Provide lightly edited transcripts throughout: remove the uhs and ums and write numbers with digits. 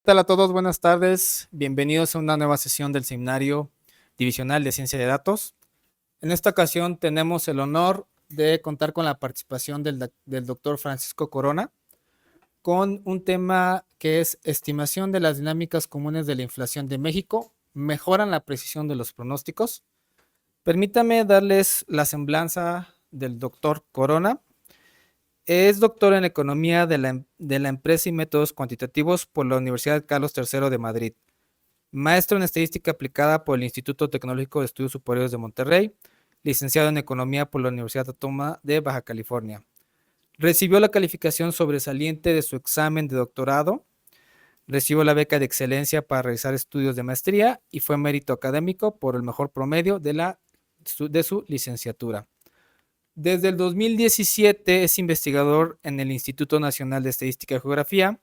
tal a todos? Buenas tardes. Bienvenidos a una nueva sesión del Seminario Divisional de Ciencia de Datos. En esta ocasión tenemos el honor de contar con la participación del doctor Francisco Corona con un tema que es estimación de las dinámicas comunes de la inflación de México, mejoran la precisión de los pronósticos. Permítame darles la semblanza del doctor Corona. Es doctor en Economía de la Empresa y Métodos Cuantitativos por la Universidad Carlos III de Madrid. Maestro en Estadística Aplicada por el Instituto Tecnológico de Estudios Superiores de Monterrey. Licenciado en Economía por la Universidad Autónoma de Baja California. Recibió la calificación sobresaliente de su examen de doctorado. Recibió la beca de excelencia para realizar estudios de maestría y fue mérito académico por el mejor promedio de su licenciatura. Desde el 2017 es investigador en el Instituto Nacional de Estadística y Geografía.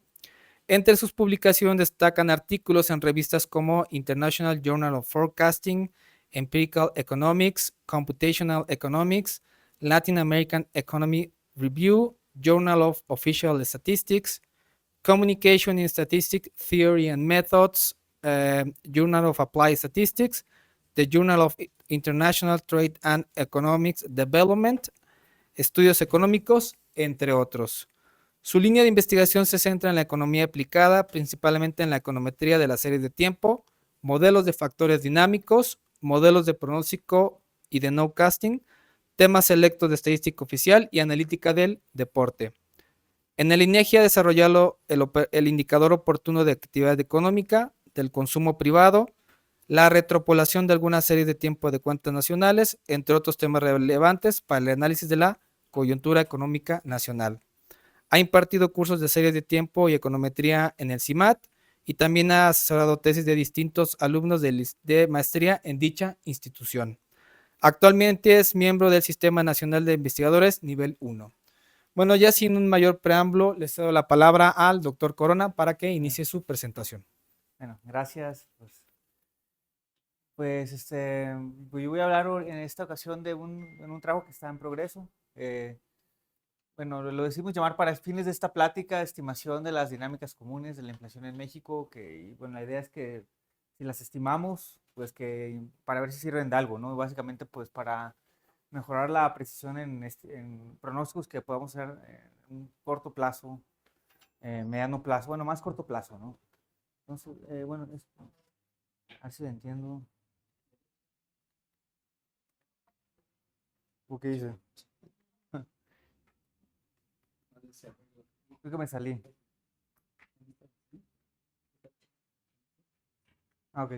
Entre sus publicaciones destacan artículos en revistas como International Journal of Forecasting, Empirical Economics, Computational Economics, Latin American Economy Review, Journal of Official Statistics, Communication in Statistics Theory and Methods, Journal of Applied Statistics, the Journal of International Trade and Economics Development, Estudios Económicos, entre otros. Su línea de investigación se centra en la economía aplicada, principalmente en la econometría de las series de tiempo, modelos de factores dinámicos, modelos de pronóstico y de nowcasting, temas selectos de estadística oficial y analítica del deporte. En el INEGI ha desarrollado el indicador oportuno de actividad económica, del consumo privado, la retropolación de algunas series de tiempo de cuentas nacionales, entre otros temas relevantes para el análisis de la coyuntura económica nacional. Ha impartido cursos de series de tiempo y econometría en el CIMAT y también ha asesorado tesis de distintos alumnos de maestría en dicha institución. Actualmente es miembro del Sistema Nacional de Investigadores Nivel 1. Bueno, ya sin un mayor preámbulo, les cedo la palabra al doctor Corona para que inicie su presentación. Bueno, gracias. Pues yo voy a hablar en esta ocasión de un trabajo que está en progreso. Bueno, lo decimos llamar para fines de esta plática, estimación de las dinámicas comunes de la inflación en México, que, bueno, la idea es que si las estimamos, pues que para ver si sirven de algo, ¿no? Básicamente, pues para mejorar la precisión en pronósticos que podamos hacer en un corto plazo, mediano plazo, bueno, más corto plazo, ¿no? Entonces, bueno, a ver si lo entiendo. ¿Qué dice? Creo que me salí. Ah, ok.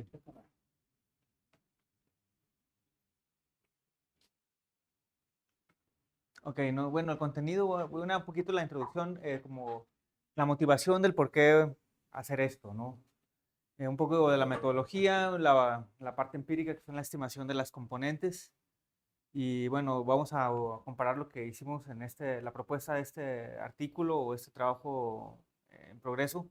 Ok, no, bueno, el contenido, un poquito la introducción, como la motivación del por qué hacer esto, ¿no? Un poco de la metodología, la parte empírica, que son la estimación de las componentes. Y bueno, vamos a comparar lo que hicimos en la propuesta de este artículo o este trabajo en progreso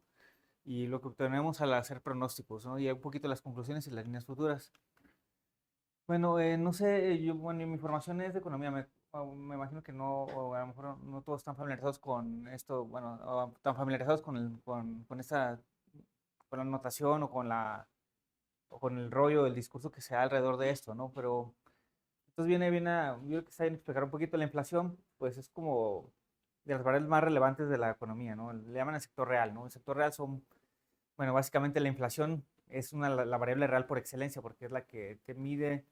y lo que obtenemos al hacer pronósticos, ¿no? Y un poquito las conclusiones y las líneas futuras. Bueno, no sé, bueno, mi formación es de economía, me imagino que no, o a lo mejor no todos están familiarizados con esto, bueno, o tan familiarizados con esta, con la notación o con el rollo del discurso que se da alrededor de esto, ¿no? Pero entonces yo creo que está bien explicar un poquito la inflación, pues es como de las variables más relevantes de la economía, ¿no? Le llaman el sector real, ¿no? El sector real son, bueno, básicamente la inflación es la variable real por excelencia, porque es la que te mide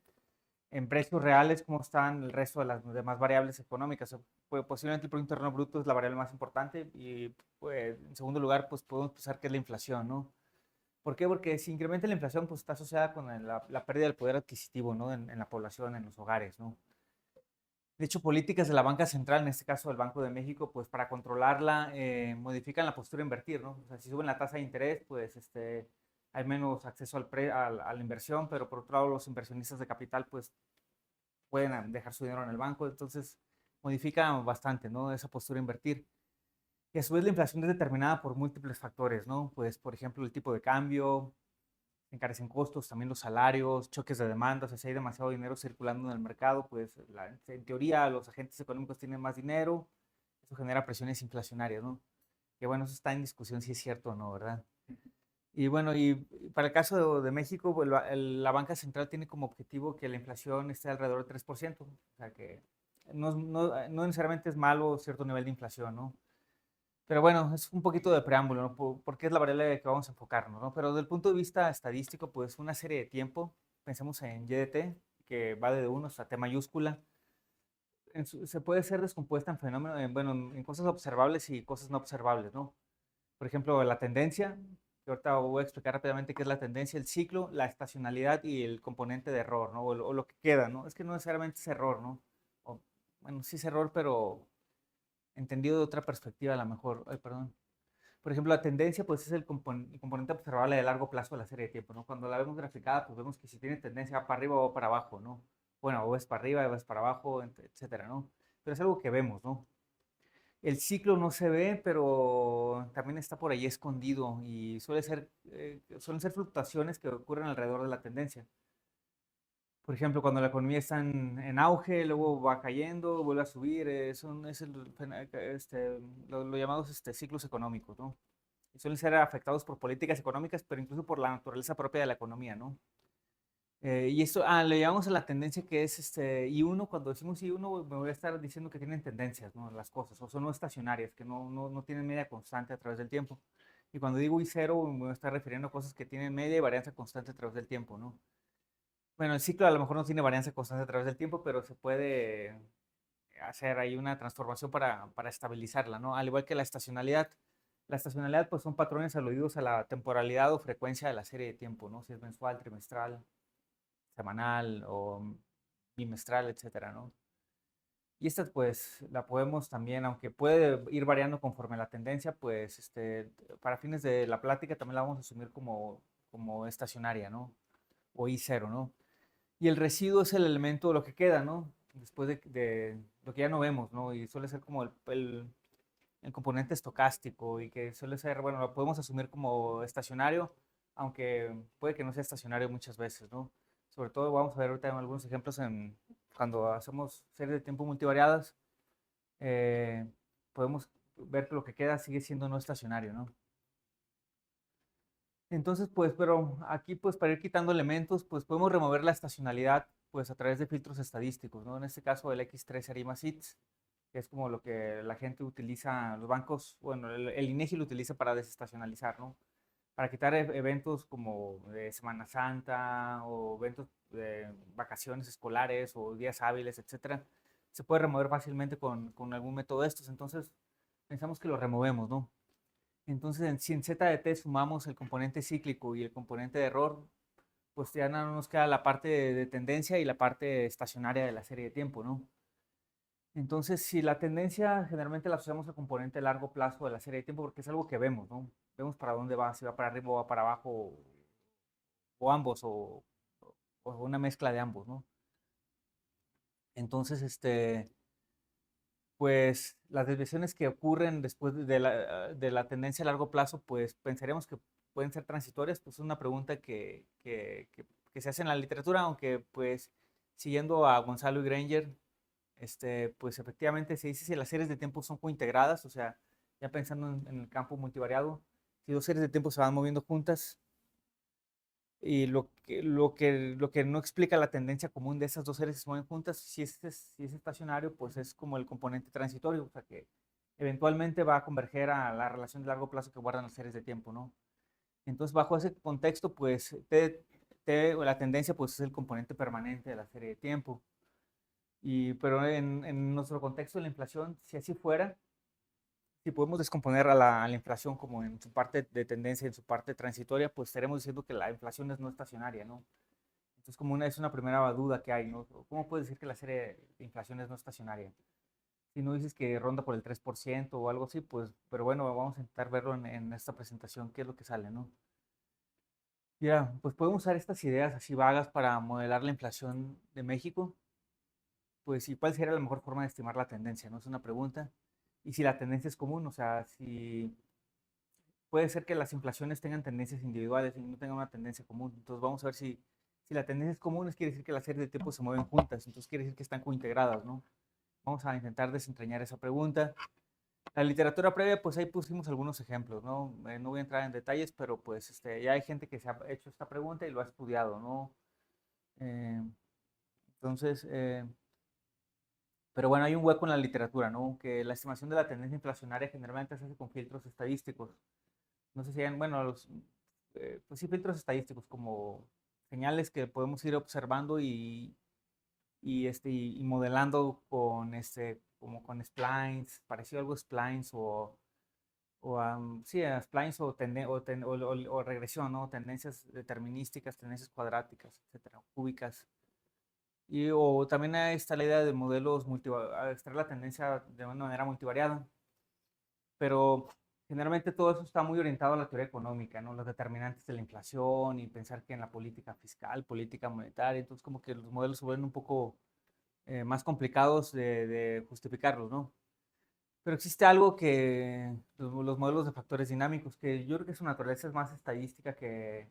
en precios reales cómo están el resto de las demás variables económicas. Pues, posiblemente el Producto Interno Bruto es la variable más importante y pues, en segundo lugar pues podemos pensar que es la inflación, ¿no? ¿Por qué? Porque si incrementa la inflación pues está asociada con la pérdida del poder adquisitivo, ¿no? En la población, en los hogares, ¿no? De hecho, políticas de la banca central, en este caso el Banco de México, pues para controlarla modifican la postura a invertir, ¿no? O sea, si suben la tasa de interés, pues hay menos acceso a la inversión, pero por otro lado los inversionistas de capital pues pueden dejar su dinero en el banco, entonces modifica bastante, ¿no? Esa postura a invertir. Y a su vez la inflación es determinada por múltiples factores, ¿no? Pues por ejemplo el tipo de cambio, encarecen costos, también los salarios, choques de demanda, o sea, si hay demasiado dinero circulando en el mercado, pues en teoría los agentes económicos tienen más dinero, eso genera presiones inflacionarias, ¿no? Que bueno, eso está en discusión si es cierto o no, ¿verdad? Y bueno, y para el caso de México, pues, la banca central tiene como objetivo que la inflación esté alrededor del 3%. O sea que no necesariamente es malo cierto nivel de inflación, ¿no? Pero bueno, es un poquito de preámbulo, ¿no? Porque es la variable que vamos a enfocarnos, ¿no? Pero desde el punto de vista estadístico, pues una serie de tiempo, pensemos en YDT, que va de 1 hasta T mayúscula, se puede ser descompuesta en fenómenos, bueno, en cosas observables y cosas no observables, ¿no? Por ejemplo, la tendencia, que ahorita voy a explicar rápidamente qué es la tendencia, el ciclo, la estacionalidad y el componente de error, ¿no? O lo que queda, ¿no? Es que no necesariamente es error, ¿no? O, bueno, sí es error, pero entendido de otra perspectiva a lo mejor. Ay, perdón. Por ejemplo, la tendencia, pues es el componente observable de largo plazo de la serie de tiempo, ¿no? Cuando la vemos graficada, pues vemos que si tiene tendencia va para arriba o para abajo, ¿no? Bueno, o es para arriba, o es para abajo, etcétera, ¿no? Pero es algo que vemos, ¿no? El ciclo no se ve, pero también está por ahí escondido y suelen ser fluctuaciones que ocurren alrededor de la tendencia. Por ejemplo, cuando la economía está en auge, luego va cayendo, vuelve a subir, es lo llamados ciclos económicos, ¿no? Y suelen ser afectados por políticas económicas, pero incluso por la naturaleza propia de la economía, ¿no? Y esto, le llamamos a la tendencia que es I1. Cuando decimos I1, me voy a estar diciendo que tienen tendencias, ¿no? Las cosas, o son no estacionarias, que no tienen media constante a través del tiempo. Y cuando digo I0, me voy a estar refiriendo a cosas que tienen media y varianza constante a través del tiempo, ¿no? Bueno, el ciclo a lo mejor no tiene varianza constante a través del tiempo, pero se puede hacer ahí una transformación para estabilizarla, ¿no? Al igual que la estacionalidad. La estacionalidad, pues son patrones aludidos a la temporalidad o frecuencia de la serie de tiempo, ¿no? Si es mensual, trimestral, semanal o bimestral, etcétera, ¿no? Y esta pues la podemos también, aunque puede ir variando conforme la tendencia, pues para fines de la plática también la vamos a asumir como estacionaria, ¿no? O I0, ¿no? Y el residuo es el elemento, lo que queda, ¿no? Después de lo que ya no vemos, ¿no? Y suele ser como el componente estocástico y que suele ser, bueno, lo podemos asumir como estacionario, aunque puede que no sea estacionario muchas veces, ¿no? Sobre todo vamos a ver ahorita algunos ejemplos cuando hacemos series de tiempo multivariadas, eh, podemos ver que lo que queda sigue siendo no estacionario, ¿no? Entonces, pues, pero aquí, pues, para ir quitando elementos, pues podemos remover la estacionalidad, pues, a través de filtros estadísticos, ¿no? En este caso, el X3 Arima SITS, que es como lo que la gente utiliza, los bancos, bueno, el INEGI lo utiliza para desestacionalizar, ¿no? Para quitar eventos como de Semana Santa o eventos de vacaciones escolares o días hábiles, etcétera, se puede remover fácilmente con algún método de estos. Entonces, pensamos que lo removemos, ¿no? Entonces, si en Z de T sumamos el componente cíclico y el componente de error, pues ya no nos queda la parte de tendencia y la parte estacionaria de la serie de tiempo, ¿no? Entonces, si la tendencia generalmente la asociamos al componente a largo plazo de la serie de tiempo, porque es algo que vemos, ¿no? Vemos para dónde va, si va para arriba o va para abajo, o ambos, o una mezcla de ambos, ¿no? Entonces, pues las desviaciones que ocurren después de la tendencia a largo plazo, pues pensaríamos que pueden ser transitorias, pues es una pregunta que se hace en la literatura, aunque pues siguiendo a Gonzalo y Granger, pues efectivamente se dice si las series de tiempo son cointegradas, o sea, ya pensando en el campo multivariado, si dos series de tiempo se van moviendo juntas y lo que no explica la tendencia común de esas dos series que se mueven juntas, si es estacionario, pues es como el componente transitorio, o sea que eventualmente va a converger a la relación de largo plazo que guardan las series de tiempo, ¿no? Entonces, bajo ese contexto, pues o la tendencia pues es el componente permanente de la serie de tiempo. Pero en nuestro contexto de la inflación, si así fuera, si podemos descomponer a la inflación como en su parte de tendencia, en su parte transitoria, pues estaremos diciendo que la inflación es no estacionaria, ¿no? Entonces, es una primera duda que hay, ¿no? ¿Cómo puedes decir que la serie de inflación es no estacionaria? Si no dices que ronda por el 3% o algo así, pues, pero bueno, vamos a intentar verlo en esta presentación, qué es lo que sale, ¿no? Ya, pues podemos usar estas ideas así vagas para modelar la inflación de México. Pues, ¿y cuál sería la mejor forma de estimar la tendencia? ¿No? Es una pregunta. Y si la tendencia es común, o sea, si puede ser que las inflaciones tengan tendencias individuales y no tengan una tendencia común. Entonces vamos a ver si la tendencia es común, quiere decir que las series de tiempo se mueven juntas, entonces quiere decir que están cointegradas, ¿no? Vamos a intentar desentrañar esa pregunta. La literatura previa, pues ahí pusimos algunos ejemplos, ¿no? No voy a entrar en detalles, pero pues ya hay gente que se ha hecho esta pregunta y lo ha estudiado, ¿no? Eh, entonces, pero bueno, hay un hueco en la literatura, ¿no? Que la estimación de la tendencia inflacionaria generalmente se hace con filtros estadísticos. No sé si hay, bueno, pues sí, filtros estadísticos como señales que podemos ir observando y modelando con como con splines, parecido a algo splines sí, a splines o regresión, ¿no? Tendencias determinísticas, tendencias cuadráticas, etcétera, cúbicas. O también está la idea de modelos extraer la tendencia de una manera multivariada, pero generalmente todo eso está muy orientado a la teoría económica, ¿no? Los determinantes de la inflación y pensar que en la política fiscal, política monetaria, entonces como que los modelos se vuelven un poco más complicados de justificarlos, ¿no? Pero existe algo que los modelos de factores dinámicos, que yo creo que su naturaleza es más estadística que,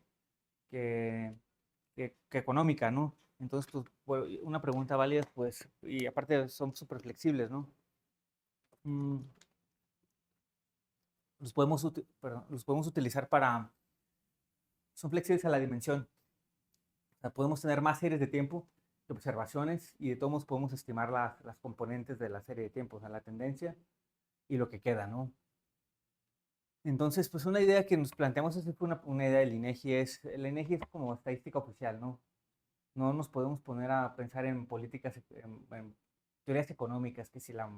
que económica, ¿no? Entonces, pues, una pregunta válida, pues, y aparte son súper flexibles, ¿no? Mm, los podemos utilizar son flexibles a la dimensión. O sea, podemos tener más series de tiempo de observaciones y de todos modos podemos estimar las componentes de la serie de tiempo, o sea, la tendencia y lo que queda, ¿no? Entonces, pues una idea que nos planteamos, esa fue una idea del INEGI, el INEGI es como estadística oficial, ¿no? No nos podemos poner a pensar en políticas, en teorías económicas, que si la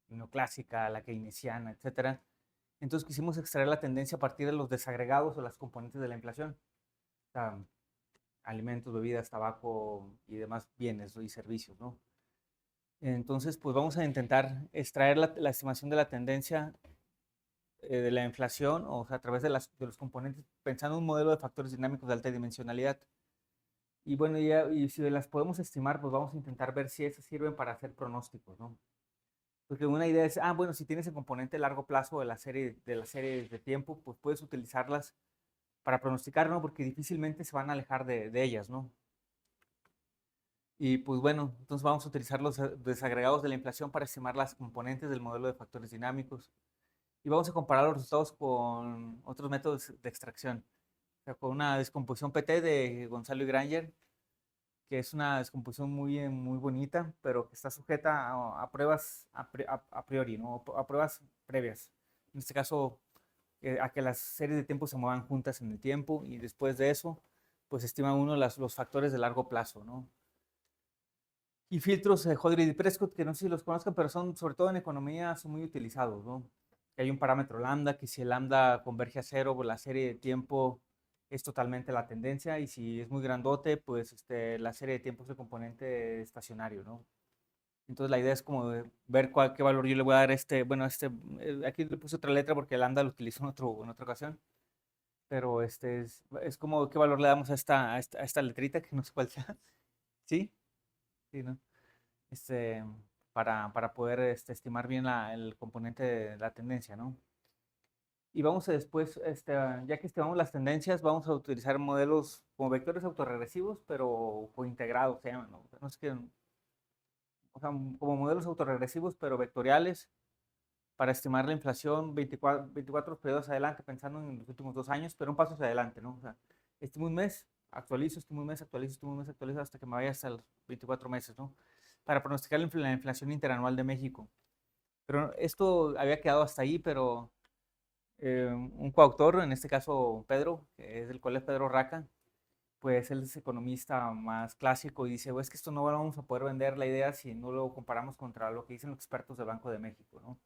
neoclásica, la keynesiana, etcétera. Entonces quisimos extraer la tendencia a partir de los desagregados o las componentes de la inflación, o sea, alimentos, bebidas, tabaco y demás bienes, ¿no? Y servicios, ¿no? Entonces, pues vamos a intentar extraer la estimación de la tendencia de la inflación, o sea, a través de los componentes, pensando en un modelo de factores dinámicos de alta dimensionalidad. Y bueno, y si las podemos estimar, pues vamos a intentar ver si esas sirven para hacer pronósticos, ¿no? Porque una idea es, bueno, si tienes el componente a largo plazo de la serie de tiempo, pues puedes utilizarlas para pronosticar, ¿no? Porque difícilmente se van a alejar de ellas, ¿no? Y pues bueno, entonces vamos a utilizar los desagregados de la inflación para estimar las componentes del modelo de factores dinámicos. Y vamos a comparar los resultados con otros métodos de extracción. O sea, con una descomposición PT de Gonzalo y Granger, que es una descomposición muy bonita, pero que está sujeta a pruebas a priori, ¿no? A pruebas previas. En este caso, a que las series de tiempo se muevan juntas en el tiempo y después de eso, pues estima uno los factores de largo plazo, ¿no? Y filtros Hodgkin y Prescott, que no sé si los conozcan, pero son, sobre todo en economía, son muy utilizados, ¿no? Que hay un parámetro lambda, que si el lambda converge a cero, pues la serie de tiempo es totalmente la tendencia, y si es muy grandote, pues la serie de tiempo es el componente estacionario, ¿no? Entonces la idea es como de ver qué valor yo le voy a dar bueno, aquí le puse otra letra porque el lambda lo utilizo en otra ocasión, pero es como qué valor le damos a esta letrita, que no sé cuál sea, ¿sí? Sí, ¿no? este, para poder estimar bien el componente de la tendencia, ¿no? Y vamos a después, ya que estimamos las tendencias, vamos a utilizar modelos como vectores autorregresivos, pero cointegrados, se llaman, ¿no? O sea, no es que, o sea, como modelos autorregresivos, pero vectoriales, para estimar la inflación 24 periodos adelante, pensando en los últimos 2 años, pero un paso hacia adelante, ¿no? O sea, estimo un mes, actualizo, estimo un mes, actualizo, estimo un mes, actualizo, hasta que me vaya hasta los 24 meses, ¿no? Para pronosticar la inflación interanual de México. Pero esto había quedado hasta ahí, pero un coautor, en este caso Pedro, que es del Colegio Pedro Raca, pues él es economista más clásico y dice, es que esto no vamos a poder vender la idea si no lo comparamos contra lo que dicen los expertos del Banco de México, ¿no?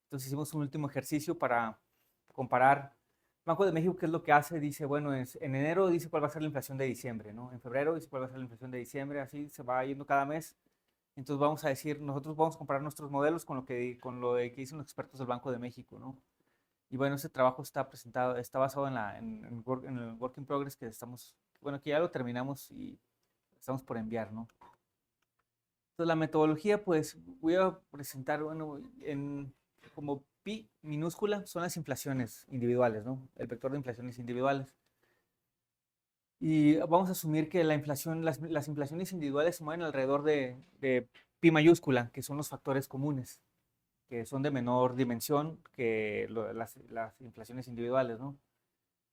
Entonces hicimos un último ejercicio para comparar. Banco de México, ¿qué es lo que hace? Dice, bueno, en enero dice cuál va a ser la inflación de diciembre, ¿no? En febrero dice cuál va a ser la inflación de diciembre, así se va yendo cada mes. Entonces vamos a decir, nosotros vamos a comparar nuestros modelos con lo que dicen los expertos del Banco de México, ¿no? Y bueno, ese trabajo está basado en el work in progress que bueno, que ya lo terminamos y estamos por enviar, ¿no? Entonces la metodología, pues voy a presentar, bueno, como pi minúscula son las inflaciones individuales, ¿no? El vector de inflaciones individuales. Y vamos a asumir que las inflaciones individuales se mueven alrededor de pi mayúscula, que son los factores comunes. que son de menor dimensión que las inflaciones individuales, ¿no?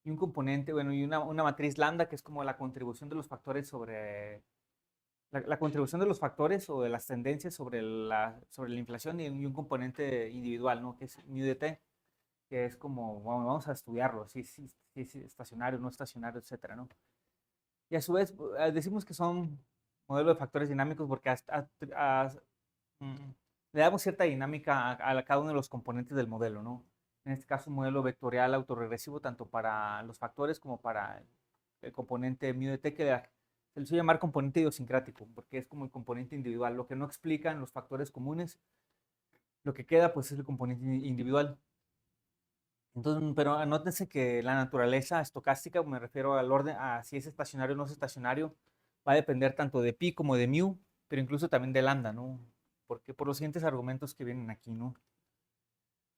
Y un componente, bueno, y una matriz lambda, que es como la contribución de los factores sobre, la contribución de los factores o de las tendencias sobre la inflación y un componente individual, ¿no? Que es mu de t, que es como, bueno, vamos a estudiarlo, si es estacionario, no estacionario, etcétera, ¿no? Y a su vez, decimos que son modelos de factores dinámicos porque mm, le damos cierta dinámica a cada uno de los componentes del modelo, ¿no? En este caso, un modelo vectorial autorregresivo tanto para los factores como para el componente mu de t, que se le suele llamar componente idiosincrático, porque es como el componente individual. Lo que no explican los factores comunes, lo que queda pues es el componente individual. Entonces, pero anótense que la naturaleza estocástica, me refiero al orden, a si es estacionario o no es estacionario, va a depender tanto de pi como de mu, pero incluso también de lambda, ¿no? Porque por los siguientes argumentos que vienen aquí, ¿no?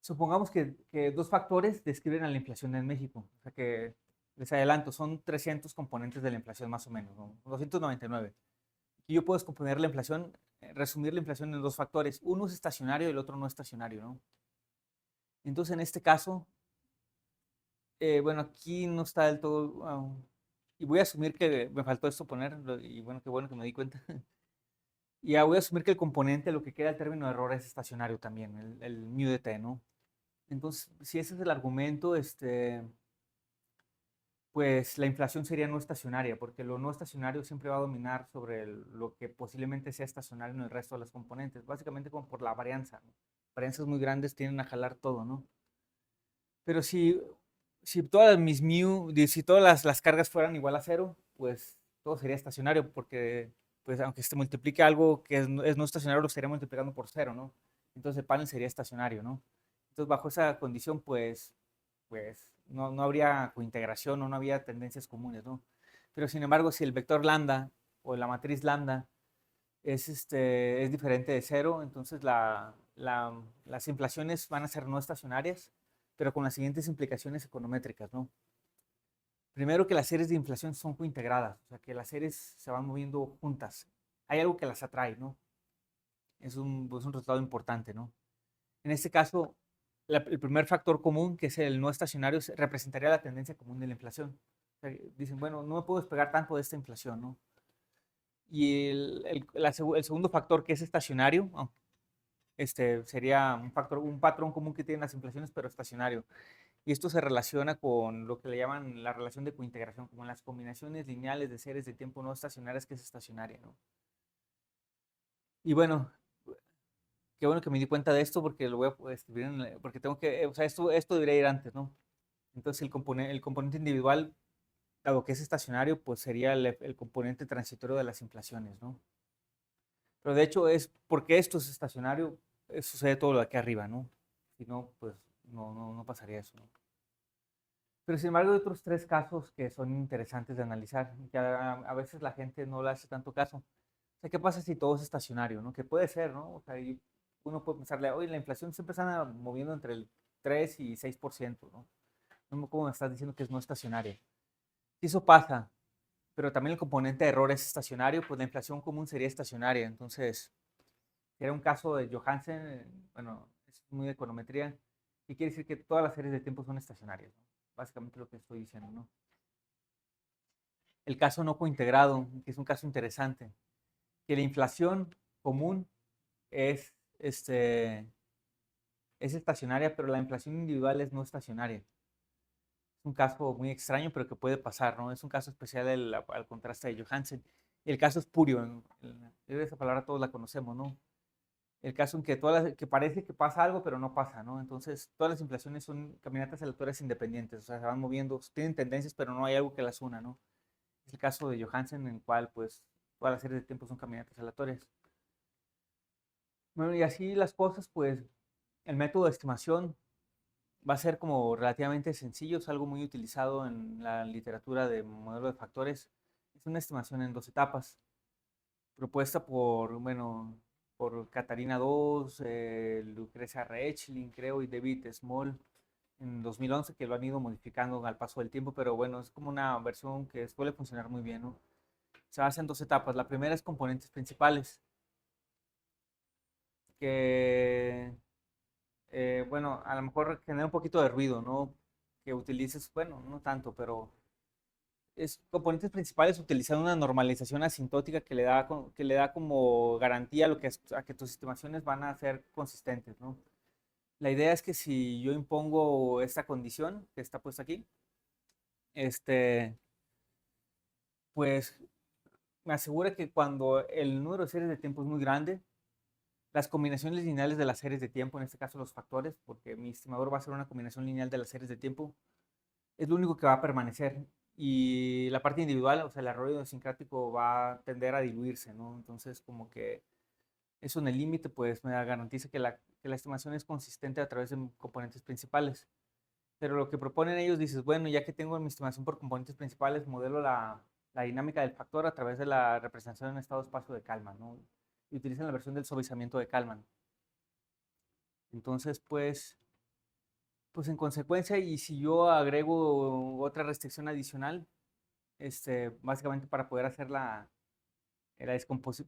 Supongamos que dos factores describen a la inflación en México. O sea que, les adelanto, son 300 componentes de la inflación más o menos, ¿no? 299. Y yo puedo descomponer la inflación, resumir la inflación en dos factores. Uno es estacionario y el otro no estacionario, ¿no? Entonces, en este caso, bueno, aquí no está del todo. Y voy a asumir que me faltó esto poner, y bueno, qué bueno que me di cuenta. Y ya voy a asumir que el componente, lo que queda al término de error, es estacionario también, el mu de t, ¿no? Entonces, si ese es el argumento, pues la inflación sería no estacionaria, porque lo no estacionario siempre va a dominar sobre lo que posiblemente sea estacionario en el resto de los componentes, básicamente como por la varianza, ¿no? Varianzas muy grandes tienden a jalar todo, ¿no? Pero si todas mis mu, si todas las cargas fueran igual a cero, pues todo sería estacionario, porque pues aunque se multiplique algo que es no estacionario, lo estaría multiplicando por cero, ¿no? Entonces el panel sería estacionario, ¿no? Entonces bajo esa condición, pues no habría cointegración o no había tendencias comunes, ¿no? Pero sin embargo, si el vector lambda o la matriz lambda es diferente de cero, entonces las inflaciones van a ser no estacionarias, pero con las siguientes implicaciones econométricas, ¿no? Primero, que las series de inflación son cointegradas, o sea, que las series se van moviendo juntas. Hay algo que las atrae, ¿no? Es un resultado importante, ¿no? En este caso, el primer factor común, que es el no estacionario, representaría la tendencia común de la inflación. O sea, dicen, bueno, no me puedo despegar tanto de esta inflación, ¿no? Y el segundo factor, que es estacionario, sería un patrón común que tienen las inflaciones, pero estacionario. Y esto se relaciona con lo que le llaman la relación de cointegración, como las combinaciones lineales de series de tiempo no estacionarias, que es estacionaria, ¿no? Y bueno, qué bueno que me di cuenta de esto porque lo voy a escribir porque tengo que, o sea, esto debería ir antes, ¿no? Entonces el componente individual, dado que es estacionario, pues sería el componente transitorio de las inflaciones, ¿no? Pero de hecho es porque esto es estacionario, sucede todo lo de aquí arriba, ¿no? Si no, pues no pasaría eso, ¿no? Pero sin embargo hay otros tres casos que son interesantes de analizar, que a veces la gente no le hace tanto caso. O sea, ¿qué pasa si todo es estacionario, no? Que puede ser, ¿no? O sea, uno puede pensarle, oye, la inflación siempre está moviendo entre el 3 y 6%, ¿no? No como me estás diciendo que es no estacionaria. Si eso pasa, pero también el componente de error es estacionario, pues la inflación común sería estacionaria. Entonces, era un caso de Johansen, bueno, es muy de econometría, y quiere decir que todas las series de tiempo son estacionarias, ¿no? Básicamente lo que estoy diciendo, ¿no? El caso no cointegrado, que es un caso interesante, que la inflación común es, es estacionaria, pero la inflación individual es no estacionaria. Es un caso muy extraño, pero que puede pasar, ¿no? Es un caso especial al contraste de Johansen. El caso es purio, esa palabra todos la conocemos, ¿no? El caso en que, que parece que pasa algo, pero no pasa, ¿no? Entonces, todas las inflaciones son caminatas aleatorias independientes, o sea, se van moviendo, tienen tendencias, pero no hay algo que las una, ¿no? Es el caso de Johansen, en el cual, pues, todas las series de tiempo son caminatas aleatorias. Bueno, y así las cosas, pues, el método de estimación va a ser como relativamente sencillo, es algo muy utilizado en la literatura de modelo de factores. Es una estimación en dos etapas, propuesta bueno, por Katarina II, Lucrecia Rechling, creo, y David Small en 2011, que lo han ido modificando al paso del tiempo, pero bueno, es como una versión que suele funcionar muy bien, ¿no? Se basa en dos etapas. La primera es componentes principales, que bueno, a lo mejor genera un poquito de ruido, ¿no? Que utilices, bueno, no tanto, pero componentes principales utilizando una normalización asintótica que le da como garantía a, a que tus estimaciones van a ser consistentes, ¿no? La idea es que si yo impongo esta condición que está puesta aquí, este, pues me asegura que cuando el número de series de tiempo es muy grande, las combinaciones lineales de las series de tiempo, en este caso los factores, porque mi estimador va a ser una combinación lineal de las series de tiempo, es lo único que va a permanecer. Y la parte individual, o sea, el error idiosincrático va a tender a diluirse, ¿no? Entonces, como que eso en el límite, pues me garantiza que la estimación es consistente a través de componentes principales. Pero lo que proponen ellos, dices, bueno, ya que tengo mi estimación por componentes principales, modelo la dinámica del factor a través de la representación en estado-espacio de Kalman, ¿no? Y utilizan la versión del suavizamiento de Kalman. Entonces, pues en consecuencia, y si yo agrego otra restricción adicional, básicamente para poder hacer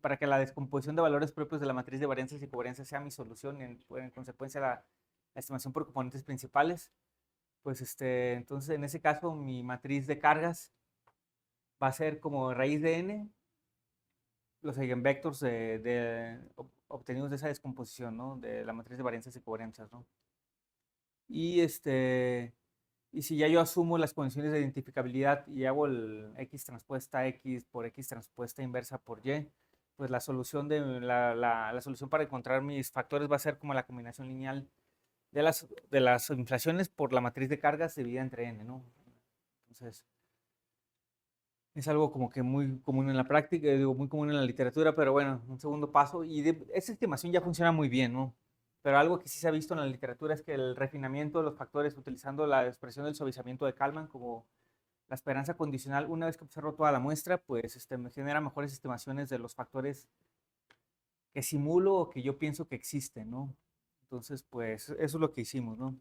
para que la descomposición de valores propios de la matriz de varianzas y covarianzas sea mi solución, en consecuencia la estimación por componentes principales, pues entonces en ese caso mi matriz de cargas va a ser como raíz de n, los eigenvectors obtenidos de esa descomposición, ¿no? De la matriz de varianzas y covarianzas, ¿no? Y y si ya yo asumo las condiciones de identificabilidad y hago el x transpuesta x por x transpuesta inversa por y, pues la solución la solución para encontrar mis factores va a ser como la combinación lineal de las inflaciones por la matriz de cargas dividida entre n, ¿no? Entonces, es algo como que muy común en la práctica, digo, muy común en la literatura, pero bueno, un segundo paso. Esa estimación ya funciona muy bien, ¿no? Pero algo que sí se ha visto en la literatura es que el refinamiento de los factores utilizando la expresión del suavizamiento de Kalman como la esperanza condicional, una vez que observo toda la muestra, pues me genera mejores estimaciones de los factores que simulo o que yo pienso que existen, ¿no? Entonces, pues eso es lo que hicimos, ¿no?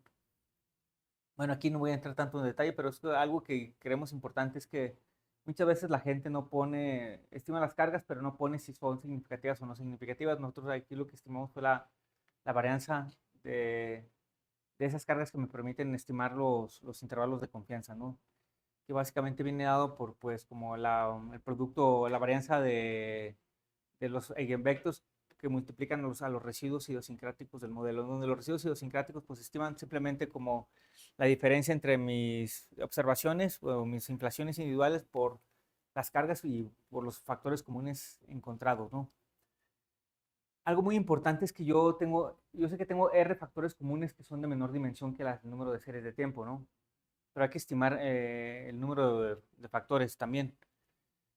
Bueno, aquí no voy a entrar tanto en detalle, pero es algo que creemos importante es que muchas veces la gente no pone, estima las cargas, pero no pone si son significativas o no significativas. Nosotros aquí lo que estimamos fue la varianza de esas cargas que me permiten estimar los intervalos de confianza, ¿no? Que básicamente viene dado por, pues, como el producto, la varianza de los eigenvectors que multiplican a los residuos idiosincráticos del modelo, donde los residuos idiosincráticos pues estiman simplemente como la diferencia entre mis observaciones o mis inflaciones individuales por las cargas y por los factores comunes encontrados, ¿no? Algo muy importante es que yo sé que tengo R factores comunes que son de menor dimensión que el número de series de tiempo, ¿no? Pero hay que estimar el número de factores también.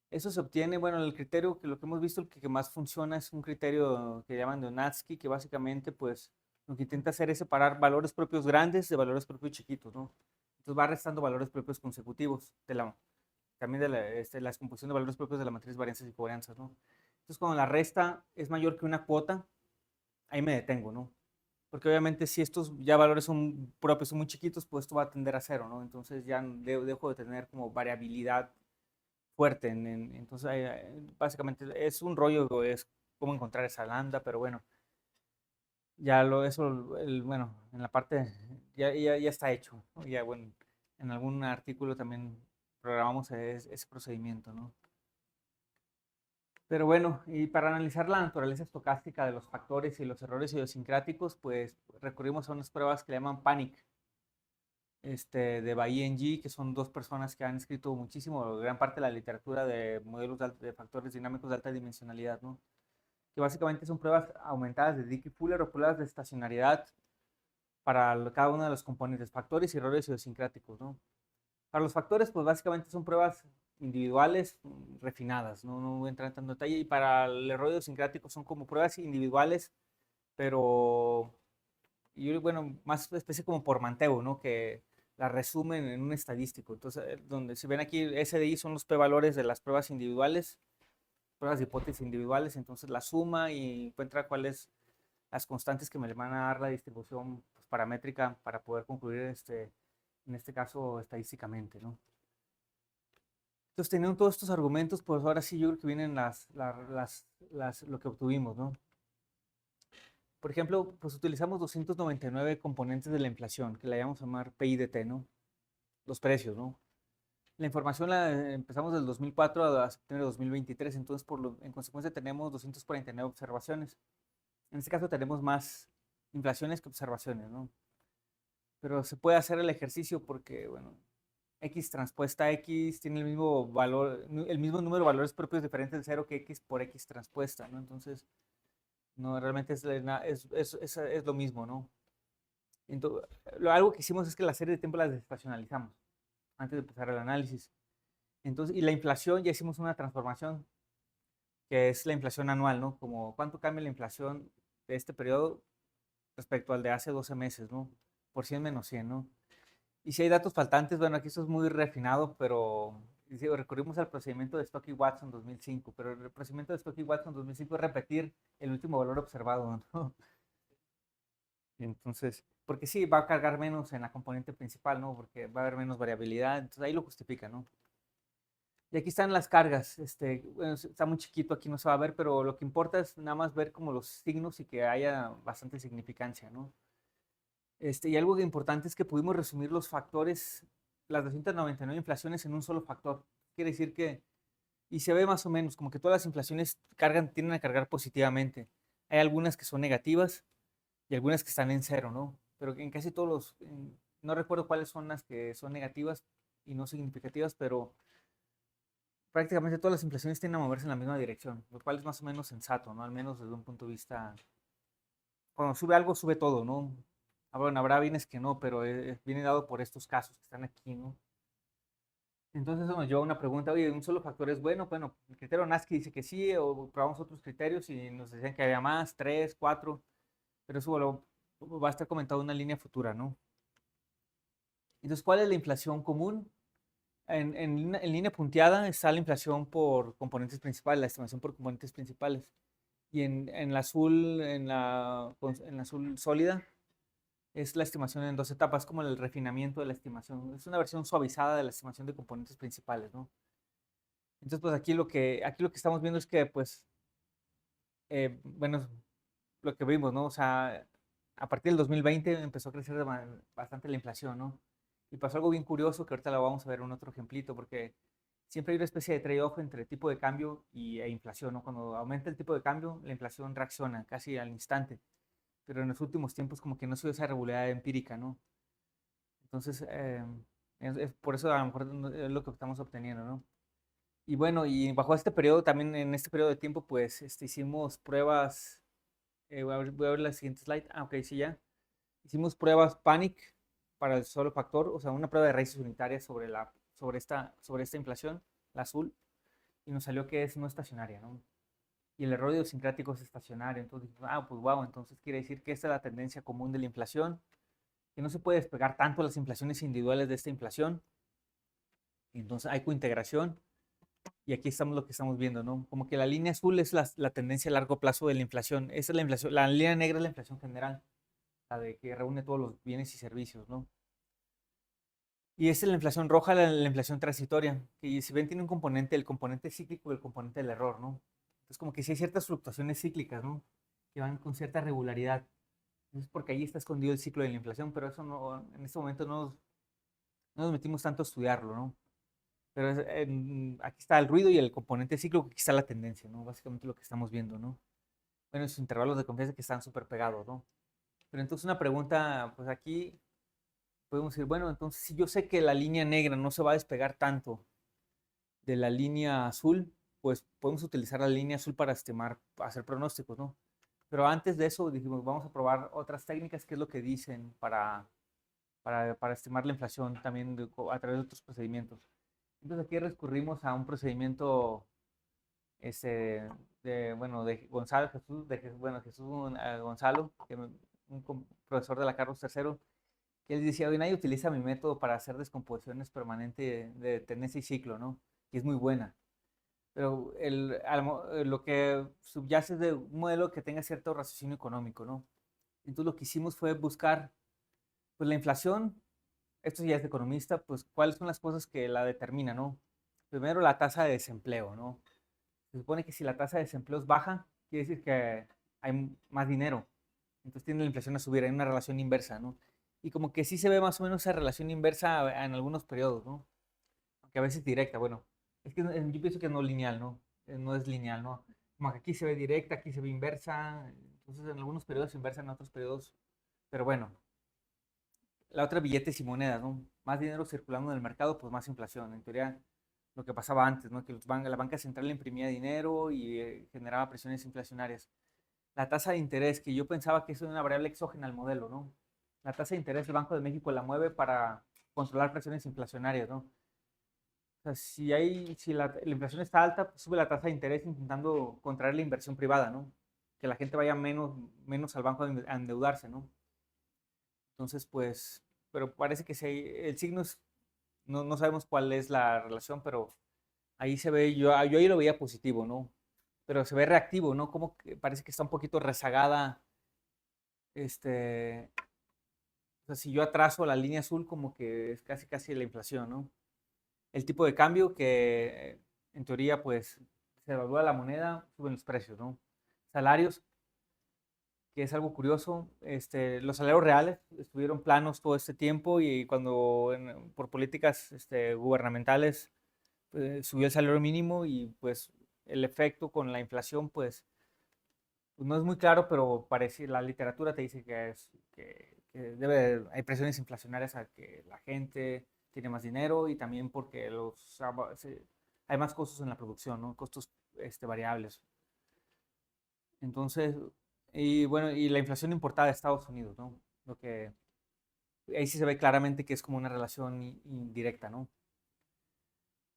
Eso se obtiene, bueno, el criterio que lo que hemos visto, el que más funciona es un criterio que llaman de Donatsky, que básicamente, pues, lo que intenta hacer es separar valores propios grandes de valores propios chiquitos, ¿no? Entonces va restando valores propios consecutivos también de la descomposición de valores propios de la matriz varianzas y covarianzas, ¿no? Entonces, cuando la resta es mayor que una cuota, ahí me detengo, ¿no? Porque obviamente si estos ya valores son propios, son muy chiquitos, pues esto va a tender a cero, ¿no? Entonces ya dejo de tener como variabilidad fuerte. Entonces, básicamente es un rollo, es cómo encontrar esa lambda, pero bueno, bueno, en la parte, ya está hecho, ¿no? Ya, bueno, en algún artículo también programamos ese procedimiento, ¿no? Pero bueno, y para analizar la naturaleza estocástica de los factores y los errores idiosincráticos, pues recurrimos a unas pruebas que le llaman PANIC, de Bai Ng, que son dos personas que han escrito muchísimo, gran parte de la literatura de modelos de factores dinámicos de alta dimensionalidad, ¿no? Que básicamente son pruebas aumentadas de Dickey Fuller o pruebas de estacionariedad para cada uno de los componentes, factores y errores idiosincráticos, ¿no? Para los factores, pues básicamente son pruebas individuales refinadas, ¿no? No voy a entrar en tanto detalle. Y para el error idiosincrático son como pruebas individuales, pero, bueno, más especie como por manteo, ¿no? Que la resumen en un estadístico. Entonces, donde si ven aquí, SDI son los p-valores de las pruebas individuales, pruebas de hipótesis individuales, entonces la suma y encuentra cuáles las constantes que me van a dar la distribución pues, paramétrica para poder concluir en este caso estadísticamente, ¿no? Entonces, teniendo todos estos argumentos, pues ahora sí yo creo que vienen lo que obtuvimos, ¿no? Por ejemplo, pues utilizamos 299 componentes de la inflación, que la llamamos a llamar PIDT, ¿no? Los precios, ¿no? La información la empezamos del 2004 a septiembre de 2023, entonces en consecuencia tenemos 249 observaciones. En este caso tenemos más inflaciones que observaciones, ¿no? Pero se puede hacer el ejercicio porque, bueno, X transpuesta X tiene el mismo valor, el mismo número de valores propios diferentes de cero que X por X transpuesta, ¿no? Entonces, no, realmente es lo mismo, ¿no? Entonces, algo que hicimos es que la serie de tiempo la desestacionalizamos antes de empezar el análisis. Entonces, y la inflación, ya hicimos una transformación que es la inflación anual, ¿no? Como cuánto cambia la inflación de este periodo respecto al de hace 12 meses, ¿no? Por 100 menos 100, ¿no? Y si hay datos faltantes, bueno, aquí esto es muy refinado, pero recurrimos al procedimiento de Stokey-Watson 2005, pero el procedimiento de Stokey-Watson 2005 es repetir el último valor observado, ¿no? Entonces, porque sí, va a cargar menos en la componente principal, ¿no? Porque va a haber menos variabilidad, entonces ahí lo justifica, ¿no? Y aquí están las cargas, bueno, está muy chiquito, aquí no se va a ver, pero lo que importa es nada más ver como los signos y que haya bastante significancia, ¿no? Y algo que importante es que pudimos resumir los factores, las 299 inflaciones en un solo factor. Quiere decir que, y se ve más o menos, como que todas las inflaciones tienden a cargar positivamente. Hay algunas que son negativas y algunas que están en cero, ¿no? Pero en casi todos no recuerdo cuáles son las que son negativas y no significativas, pero prácticamente todas las inflaciones tienden a moverse en la misma dirección, lo cual es más o menos sensato, ¿no? Al menos desde un punto de vista, cuando sube algo, sube todo, ¿no? Bueno, habrá bienes que no, pero viene dado por estos casos que están aquí, ¿no? Entonces eso nos lleva a una pregunta, oye, ¿un solo factor es bueno? Bueno, el criterio NASCI dice que sí, o probamos otros criterios y nos decían que había más, tres, cuatro, pero eso va a estar comentado en una línea futura, ¿no? Entonces, ¿cuál es la inflación común? En línea punteada está la inflación por componentes principales, la estimación por componentes principales. Y en la azul, en la azul sólida, es la estimación en dos etapas, como el refinamiento de la estimación. Es una versión suavizada de la estimación de componentes principales, ¿no? Entonces, pues aquí lo que estamos viendo es que, pues, bueno, lo que vimos, ¿no? O sea, a partir del 2020 empezó a crecer bastante la inflación, ¿no? Y pasó algo bien curioso que ahorita lo vamos a ver en otro ejemplito, porque siempre hay una especie de trade-off entre tipo de cambio e inflación, ¿no? Cuando aumenta el tipo de cambio, la inflación reacciona casi al instante, pero en los últimos tiempos como que no se ve esa regularidad empírica, ¿no? Entonces, por eso a lo mejor es lo que estamos obteniendo, ¿no? Y bueno, y bajo este periodo, también en este periodo de tiempo, pues hicimos pruebas, voy a ver la siguiente slide, ok, sí, ya. Hicimos pruebas PANIC para el solo factor, o sea, una prueba de raíces unitarias sobre esta inflación, la azul, y nos salió que es no estacionaria, ¿no? Y el error idiosincrático es estacionario. Entonces, pues wow, entonces quiere decir que esta es la tendencia común de la inflación, que no se puede despegar tanto las inflaciones individuales de esta inflación. Entonces hay cointegración y aquí estamos lo que estamos viendo, ¿no? Como que la línea azul es la tendencia a largo plazo de la inflación. Esa es la inflación, la línea negra es la inflación general, la de que reúne todos los bienes y servicios, ¿no? Y esta es la inflación roja, la inflación transitoria, que si ven tiene un componente, el componente cíclico y el componente del error, ¿no? Entonces como que sí hay ciertas fluctuaciones cíclicas, ¿no? Que van con cierta regularidad. Es porque ahí está escondido el ciclo de la inflación, pero eso no, en este momento no nos metimos tanto a estudiarlo, ¿no? Pero aquí está el ruido y el componente cíclico, aquí está la tendencia, ¿no? Básicamente lo que estamos viendo, ¿no? Bueno, esos intervalos de confianza que están súper pegados, ¿no? Pero entonces una pregunta, pues aquí podemos decir, bueno, entonces si yo sé que la línea negra no se va a despegar tanto de la línea azul, pues podemos utilizar la línea azul para estimar, para hacer pronósticos, ¿no? Pero antes de eso dijimos, vamos a probar otras técnicas, qué es lo que dicen para estimar la inflación también a través de otros procedimientos. Entonces aquí recurrimos a un procedimiento bueno, de Gonzalo Jesús, bueno, Jesús Gonzalo, un profesor de la Carlos III, que él decía, hoy nadie utiliza mi método para hacer descomposiciones permanentes de tendencia y ciclo, ¿no? Y es muy buena. Pero lo que subyace es de un modelo que tenga cierto raciocinio económico, ¿no? Entonces lo que hicimos fue buscar, pues la inflación, esto ya es de economista, pues cuáles son las cosas que la determinan, ¿no? Primero la tasa de desempleo, ¿no? Se supone que si la tasa de desempleo es baja, quiere decir que hay más dinero. entonces tiende la inflación a subir, hay una relación inversa, ¿no? Y como que sí se ve más o menos esa relación inversa en algunos periodos, ¿no? Aunque a veces directa, bueno, es que yo pienso que no es lineal, ¿no? No es lineal, ¿no? Como que aquí se ve directa, aquí se ve inversa, entonces en algunos periodos inversa, en otros periodos, pero bueno, la otra billetes y monedas, ¿no? Más dinero circulando en el mercado, pues más inflación. En teoría, lo que pasaba antes, ¿no? Que la banca central imprimía dinero y generaba presiones inflacionarias. La tasa de interés, que yo pensaba que eso era una variable exógena al modelo, ¿no? La tasa de interés del Banco de México la mueve para controlar presiones inflacionarias, ¿no? O sea, si la inflación está alta, pues sube la tasa de interés intentando contraer la inversión privada, ¿no? Que la gente vaya menos al banco a endeudarse, ¿no? Entonces, pues, pero parece que el signo es, no sabemos cuál es la relación, pero ahí se ve, yo ahí lo veía positivo, ¿no? Pero se ve reactivo, ¿no? Como que parece que está un poquito rezagada, o sea, si yo atraso la línea azul, como que es casi la inflación, ¿no? El tipo de cambio que, en teoría, pues, se evalúa la moneda, suben los precios, ¿no? Salarios, que es algo curioso, los salarios reales estuvieron planos todo este tiempo y cuando por políticas gubernamentales subió el salario mínimo y pues el efecto con la inflación pues, no es muy claro, pero parece, la literatura te dice que hay presiones inflacionarias a que la gente tiene más dinero y también porque hay más costos en la producción, ¿no? Costos variables. Entonces, y bueno, y la inflación importada de Estados Unidos, ¿no? Lo que ahí sí se ve claramente que es como una relación indirecta, ¿no?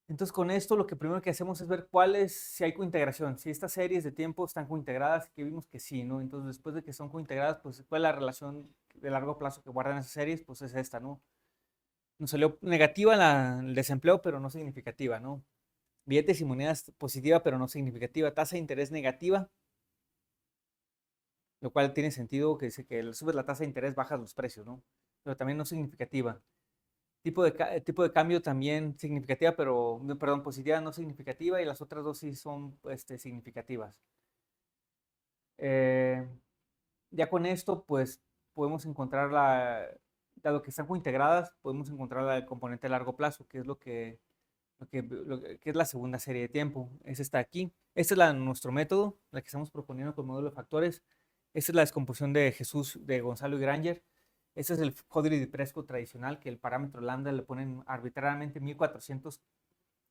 Entonces, con esto lo que primero que hacemos es ver si hay cointegración, si estas series de tiempo están cointegradas, que vimos que sí, ¿no? Entonces, después de que son cointegradas, pues, ¿cuál es la relación de largo plazo que guardan esas series? Pues es esta, ¿no? Nos salió negativa el desempleo, pero no significativa, ¿no? Billetes y monedas positiva, pero no significativa. Tasa de interés negativa, lo cual tiene sentido que dice que subes la tasa de interés, bajas los precios, ¿no? Pero también no significativa. Tipo de cambio también significativa, pero, no, perdón, positiva no significativa y las otras dos sí son significativas. Eh, ya con esto, pues podemos encontrar dado que están cointegradas, podemos encontrar el componente a largo plazo, que es que es la segunda serie de tiempo. Es esta aquí. Este es nuestro método, la que estamos proponiendo con módulo de factores. Esta es la descomposición de Jesús, de Gonzalo y Granger. Este es el Hoddery de Prescott tradicional, que el parámetro lambda le ponen arbitrariamente 1400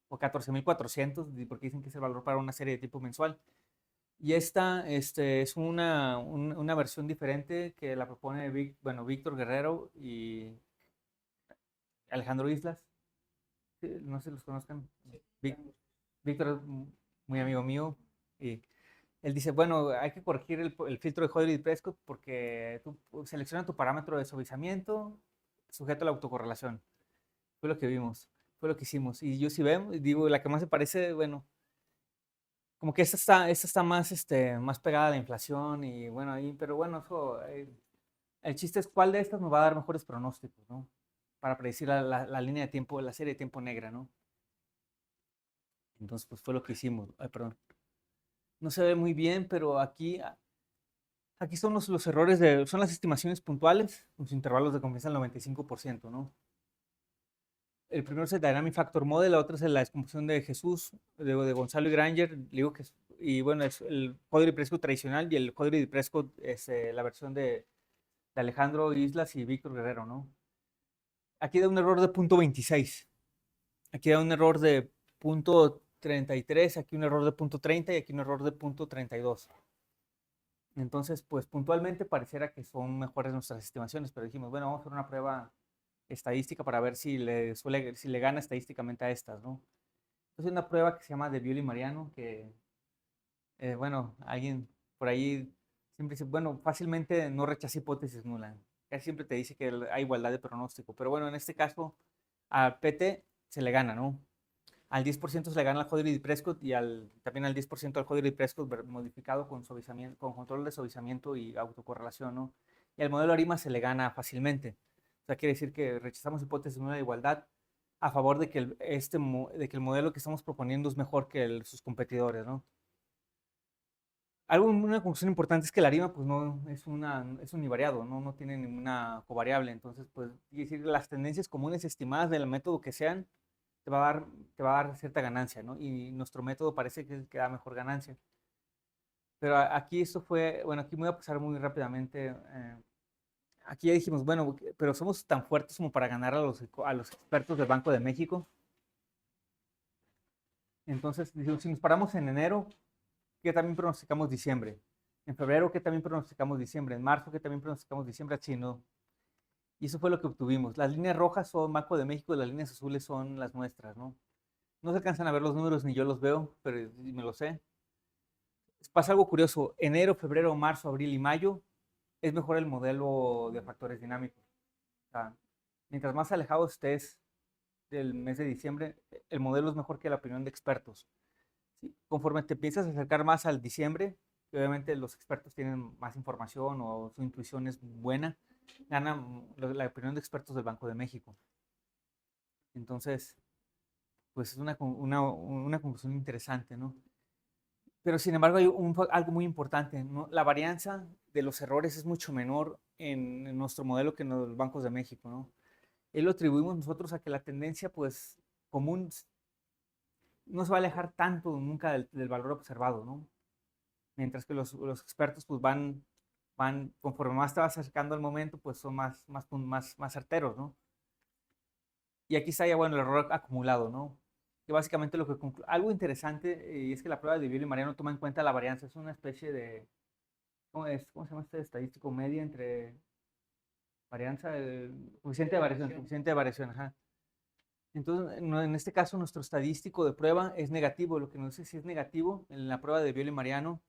o 14400, porque dicen que es el valor para una serie de tipo mensual. Y esta es una versión diferente que la propone Víctor Guerrero y Alejandro Islas. No sé si los conozcan. Víctor es muy amigo mío y él dice, bueno, hay que corregir el filtro de Hoddery y Prescott porque tú selecciona tu parámetro de suavizamiento sujeto a la autocorrelación. Fue lo que vimos, fue lo que hicimos. Y yo si vemos, digo, la que más se parece, bueno, como que esta está más, más pegada a la inflación y bueno, ahí, pero bueno, el chiste es cuál de estas nos va a dar mejores pronósticos, ¿no? Para predecir la línea de tiempo, la serie de tiempo negra, ¿no? Entonces, pues fue lo que hicimos. Ay, perdón. No se ve muy bien, pero aquí son los errores son las estimaciones puntuales, los intervalos de confianza del 95%, ¿no? El primero es el Dynamic Factor Model, la otra es la descomposición de Jesús, de Gonzalo y Granger, digo y bueno, es el Hoddery Prescott tradicional y el Hoddery Prescott es la versión de Alejandro Islas y Víctor Guerrero, ¿no? Aquí da un error de 0.26, aquí da un error de 0.33, aquí un error de 0.30 y aquí un error de 0.32. Entonces, pues puntualmente pareciera que son mejores nuestras estimaciones, pero dijimos, bueno, vamos a hacer una prueba estadística para ver si le gana estadísticamente a estas, ¿no? Entonces, una prueba que se llama de Biol y Mariano, que, bueno, alguien por ahí siempre dice, bueno, fácilmente no rechaza hipótesis nula. Casi siempre te dice que hay igualdad de pronóstico, pero bueno, en este caso, al PT se le gana, ¿no? Al 10% se le gana al Hoddery Prescott y también al 10% al Hoddery Prescott modificado con con control de suavizamiento y autocorrelación, ¿no? Y al modelo ARIMA se le gana fácilmente. O sea, quiere decir que rechazamos hipótesis de igualdad a favor de que de que el modelo que estamos proponiendo es mejor que sus competidores, ¿no? Una conclusión importante es que la ARIMA pues no es univariado, no tiene ninguna covariable. Entonces, pues, quiere decir, las tendencias comunes estimadas del método que sean, te va a dar, te va a dar cierta ganancia, ¿no? Y nuestro método parece que es el que da mejor ganancia. Pero aquí esto fue, bueno, aquí me voy a pasar muy rápidamente. Aquí ya dijimos, bueno, pero somos tan fuertes como para ganar a los expertos del Banco de México. Entonces, si nos paramos en enero, ¿qué también pronosticamos diciembre? En febrero, ¿qué también pronosticamos diciembre? En marzo, ¿qué también pronosticamos diciembre? Así, ¿no? Y eso fue lo que obtuvimos. Las líneas rojas son Banco de México y las líneas azules son las nuestras, ¿no? No se alcanzan a ver los números ni yo los veo, pero me lo sé. Pasa algo curioso. Enero, febrero, marzo, abril y mayo es mejor el modelo de factores dinámicos. O sea, mientras más alejado estés del mes de diciembre, el modelo es mejor que la opinión de expertos. ¿Sí? Conforme te empiezas a acercar más al diciembre, que obviamente los expertos tienen más información o su intuición es buena, gana la opinión de expertos del Banco de México. Entonces, pues es una conclusión interesante, ¿no? Pero sin embargo hay algo muy importante, ¿no? La varianza de los errores es mucho menor en nuestro modelo que en los bancos de México, ¿no? Y lo atribuimos nosotros a que la tendencia, pues, común no se va a alejar tanto nunca del valor observado, ¿no? Mientras que los expertos, pues, conforme más te vas acercando al momento, pues, son más certeros, ¿no? Y aquí está ya, bueno, el error acumulado, ¿no? Que básicamente algo interesante es que la prueba de Biel y Mariano toma en cuenta la varianza. Es una especie de, ¿cómo se llama este estadístico? Media entre varianza, coeficiente de variación, ajá. Entonces, en este caso, nuestro estadístico de prueba es negativo. Lo que nos dice si es negativo en la prueba de Biel y Mariano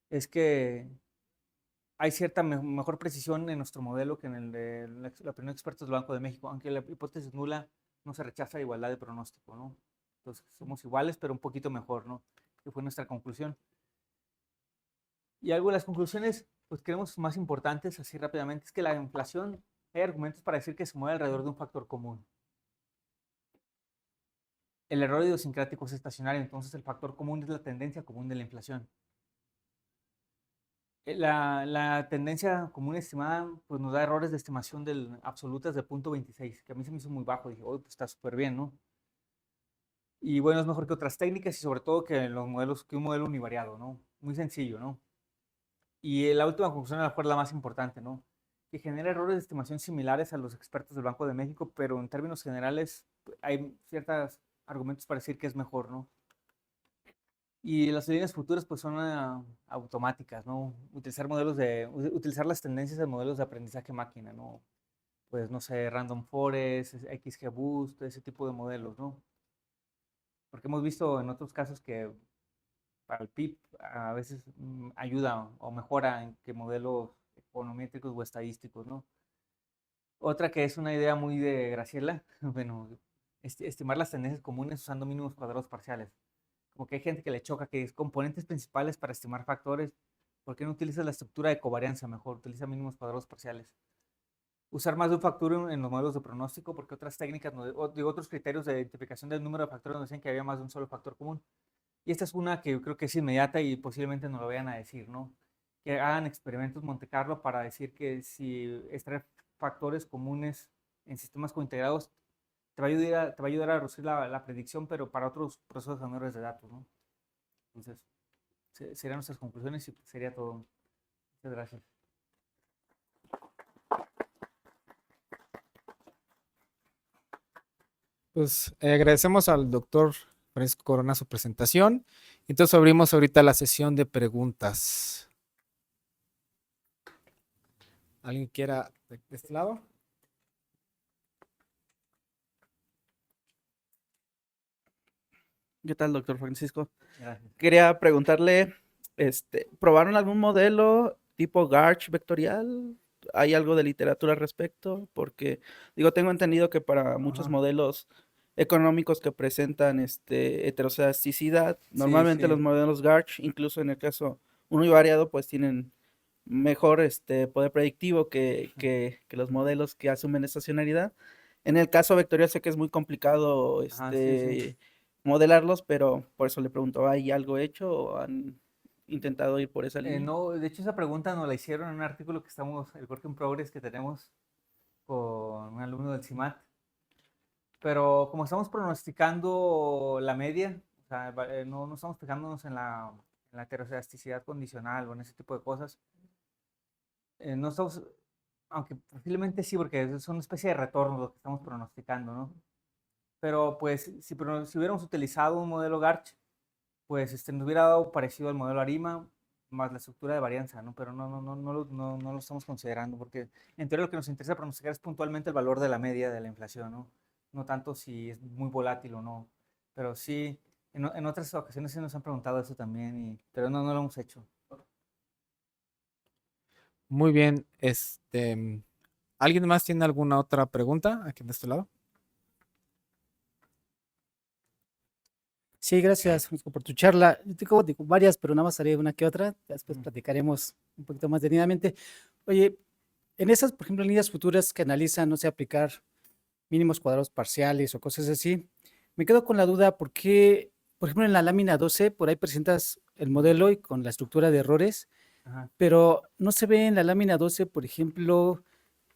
es que hay cierta mejor precisión en nuestro modelo que en el de la opinión de expertos del Banco de México, aunque la hipótesis nula no se rechaza igualdad de pronóstico, ¿no? Entonces, somos iguales, pero un poquito mejor, ¿no? Que fue nuestra conclusión. Y algo de las conclusiones, pues creemos más importantes, así rápidamente, es que la inflación, hay argumentos para decir que se mueve alrededor de un factor común. El error idiosincrático es estacionario, entonces el factor común es la tendencia común de la inflación. La tendencia común estimada pues nos da errores de estimación absolutas de 0.26, que a mí se me hizo muy bajo. Dije, pues está súper bien, ¿no? Y bueno, es mejor que otras técnicas y sobre todo que los modelos, que un modelo univariado, ¿no? Muy sencillo, ¿no? Y la última conclusión a la mejor la más importante, ¿no? Que genera errores de estimación similares a los expertos del Banco de México, pero en términos generales hay ciertos argumentos para decir que es mejor, ¿no? Y las líneas futuras pues son automáticas, ¿no? Utilizar las tendencias de modelos de aprendizaje máquina, ¿no? Pues no sé, Random Forest, XGBoost, ese tipo de modelos, ¿no? Porque hemos visto en otros casos que para el PIB a veces ayuda o mejora en que modelos econométricos o estadísticos, ¿no? Otra que es una idea muy de Graciela, bueno, estimar las tendencias comunes usando mínimos cuadrados parciales. Como que hay gente que le choca que es componentes principales para estimar factores. ¿Por qué no utilizas la estructura de covarianza mejor? Utiliza mínimos cuadrados parciales. Usar más de un factor en los modelos de pronóstico, porque otras técnicas, otros criterios de identificación del número de factores nos decían que había más de un solo factor común. Y esta es una que yo creo que es inmediata y posiblemente no lo vayan a decir, ¿no? Que hagan experimentos Monte Carlo para decir que si extraer factores comunes en sistemas cointegrados te va a ayudar a reducir la predicción, pero para otros procesos menores de datos, ¿no? Entonces, serían nuestras conclusiones y sería todo. Muchas gracias. Pues agradecemos al doctor Francisco Corona su presentación. Entonces abrimos ahorita la sesión de preguntas. ¿Alguien quiera de este lado? ¿Qué tal, doctor Francisco? Gracias. Quería preguntarle, ¿probaron algún modelo tipo Garch vectorial? ¿Hay algo de literatura al respecto? Porque, digo, tengo entendido que para muchos Ajá. modelos económicos que presentan heterocedasticidad, Sí, normalmente los sí. modelos Garch, incluso en el caso univariado, pues tienen mejor poder predictivo que los modelos que asumen estacionalidad. En el caso vectorial sé que es muy complicado Ajá, sí, sí. modelarlos, pero por eso le pregunto, ¿hay algo hecho o intentado ir por esa línea? No, de hecho esa pregunta nos la hicieron en un artículo que estamos, el Work in Progress que tenemos con un alumno del CIMAT, pero como estamos pronosticando la media, o sea, no estamos fijándonos en la heterocedasticidad condicional o en ese tipo de cosas, no estamos, aunque posiblemente sí, porque es una especie de retorno lo que estamos pronosticando, ¿no? Pero pues si hubiéramos utilizado un modelo Garch, pues nos hubiera dado parecido al modelo ARIMA, más la estructura de varianza, ¿no? Pero no lo estamos considerando, porque en teoría lo que nos interesa pronosticar es puntualmente el valor de la media de la inflación, ¿no? No tanto si es muy volátil o no. Pero sí, en otras ocasiones sí nos han preguntado eso también, pero no lo hemos hecho. Muy bien, ¿alguien más tiene alguna otra pregunta aquí de este lado? Sí, gracias Francisco, por tu charla. Yo tengo digo, varias, pero nada más haré una que otra. Después platicaremos un poquito más detenidamente. Oye, en esas, por ejemplo, líneas futuras que analizan, no sé, aplicar mínimos cuadrados parciales o cosas así, me quedo con la duda por qué, por ejemplo, en la lámina 12, por ahí presentas el modelo y con la estructura de errores, Ajá. pero no se ve en la lámina 12, por ejemplo,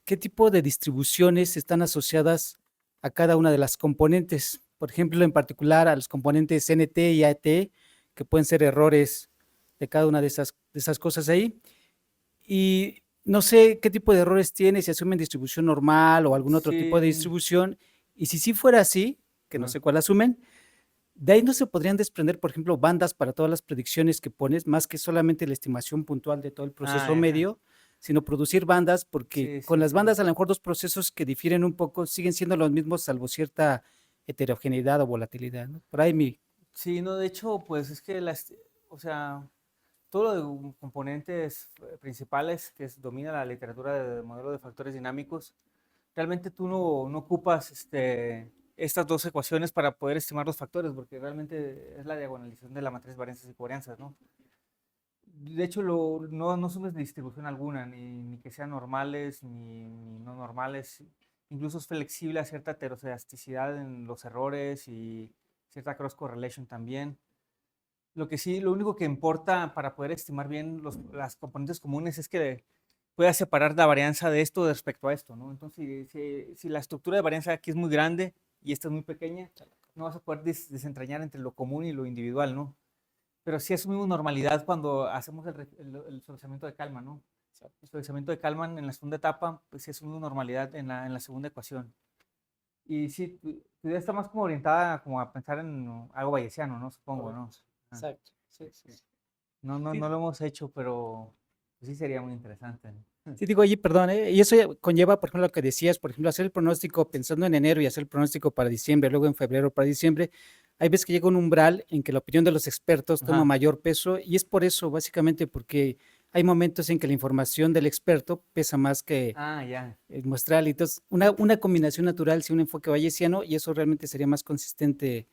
qué tipo de distribuciones están asociadas a cada una de las componentes. Por ejemplo, en particular a los componentes NT y AT, que pueden ser errores de cada una de esas cosas ahí. Y no sé qué tipo de errores tiene, si asumen distribución normal o algún otro tipo de Sí, distribución. Y si sí fuera así, que no ajá. sé cuál asumen, de ahí no se podrían desprender, por ejemplo, bandas para todas las predicciones que pones, más que solamente la estimación puntual de todo el proceso Ah, ajá. medio, sino producir bandas, porque Sí, con sí, las sí. bandas a lo mejor dos procesos que difieren un poco siguen siendo los mismos, salvo cierta heterogeneidad o volatilidad, ¿no? Por ahí Sí, no, de hecho, pues es que o sea, todo lo de componentes principales domina la literatura de modelo de factores dinámicos, realmente tú no ocupas estas dos ecuaciones para poder estimar los factores, porque realmente es la diagonalización de la matriz varianzas y covarianzas, ¿no? De hecho, no asumes distribución alguna, ni que sean normales ni no normales. Incluso es flexible a cierta heterocedasticidad en los errores y cierta cross correlation también. Lo que sí, lo único que importa para poder estimar bien las componentes comunes es que puedas separar la varianza de esto respecto a esto, ¿no? Entonces, si la estructura de varianza aquí es muy grande y esta es muy pequeña, no vas a poder desentrañar entre lo común y lo individual, ¿no? Pero sí asumimos normalidad cuando hacemos el suavizamiento de Kalman, ¿no? El suavizamiento de Kalman en la segunda etapa, pues sí asumimos normalidad en la segunda ecuación. Y sí, tu idea está más como orientada como a pensar en algo bayesiano, ¿no? Supongo, ¿no? Ajá. Exacto. Sí, sí. No lo hemos hecho, pero pues sí sería muy interesante, ¿no? Sí, digo, oye, perdón, y eso ya conlleva, por ejemplo, lo que decías, por ejemplo, hacer el pronóstico pensando en enero y hacer el pronóstico para diciembre, luego en febrero para diciembre. Hay veces que llega un umbral en que la opinión de los expertos toma Ajá. mayor peso y es por eso, básicamente, porque hay momentos en que la información del experto pesa más que Ah, ya. el muestral. Entonces, una combinación natural, sí, un enfoque bayesiano, y eso realmente sería más consistente en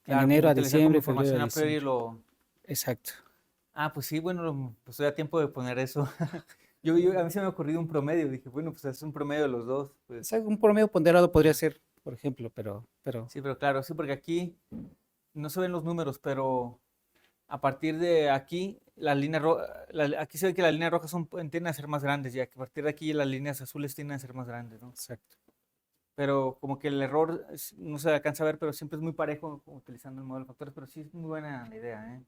Claro, como enero a utilizar como diciembre, febrero a información a priori diciembre. Exacto. Ah, pues sí, bueno, pues estoy a tiempo de poner eso. A mí se me ha ocurrido un promedio. Dije, bueno, pues es un promedio de los dos. O Pues, sea, un promedio ponderado podría ajá. ser, por ejemplo, pero Sí, pero claro, sí, porque aquí no se ven los números, pero a partir de aquí, aquí se ve que las líneas rojas tienden a ser más grandes, ya que a partir de aquí las líneas azules tienden a ser más grandes, ¿no? exacto. Pero como que el error no se alcanza a ver, pero siempre es muy parejo utilizando el modelo de factores, pero sí es muy buena la idea, ¿eh?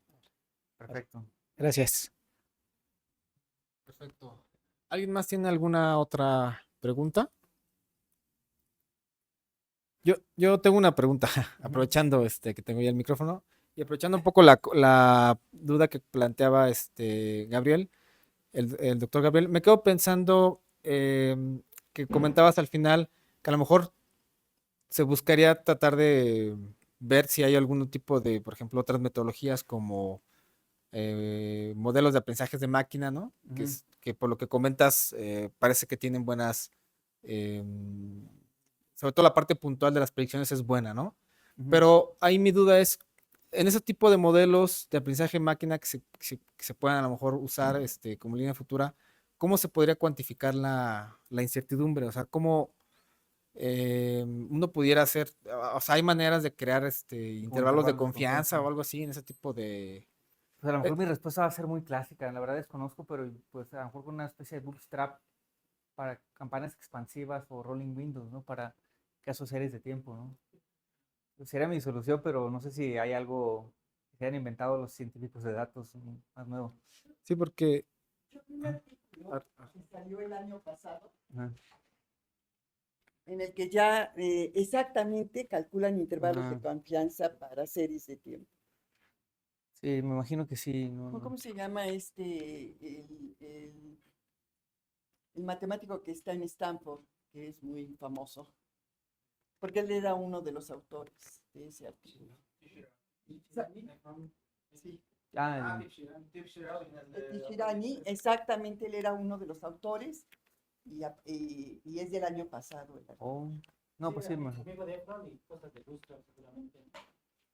Perfecto. Gracias. Perfecto. ¿Alguien más tiene alguna otra pregunta? Yo tengo una pregunta, aprovechando que tengo ya el micrófono y aprovechando un poco la duda que planteaba Gabriel, el doctor Gabriel. Me quedo pensando que comentabas al final que a lo mejor se buscaría tratar de ver si hay algún tipo de, por ejemplo, otras metodologías como modelos de aprendizajes de máquina, ¿no? Ujú. Que por lo que comentas parece que tienen buenas, em, sobre todo la parte puntual de las predicciones es buena, ¿no? Ujú. Pero ahí mi duda es, en ese tipo de modelos de aprendizaje de máquina que se puedan a lo mejor usar como línea futura, ¿cómo se podría cuantificar la incertidumbre? O sea, ¿cómo uno pudiera hacer, o sea, hay maneras de crear Como intervalos de intervalos de confianza confianza. o algo así en ese tipo de Pues a lo mejor mi respuesta va a ser muy clásica, la verdad desconozco, pero pues a lo mejor con una especie de bootstrap para campanas expansivas o rolling windows, ¿no? Para casos series de tiempo, ¿no? Pues sería mi solución, pero no sé si hay algo que se hayan inventado los científicos de datos más nuevo. Sí, porque Que salió el año pasado, Ajá. en el que ya exactamente calculan intervalos de Ajá. confianza para series de tiempo. Sí, me imagino que sí. ¿Cómo se llama el matemático que está en Stanford, que es muy famoso? Porque él era uno de los autores de ese artículo. Sí. Ah, Shirani, exactamente, él era uno de los autores y es del año pasado. El artículo. oh, no, pues sí, Amigo de Efron y cosas de gusto, seguramente.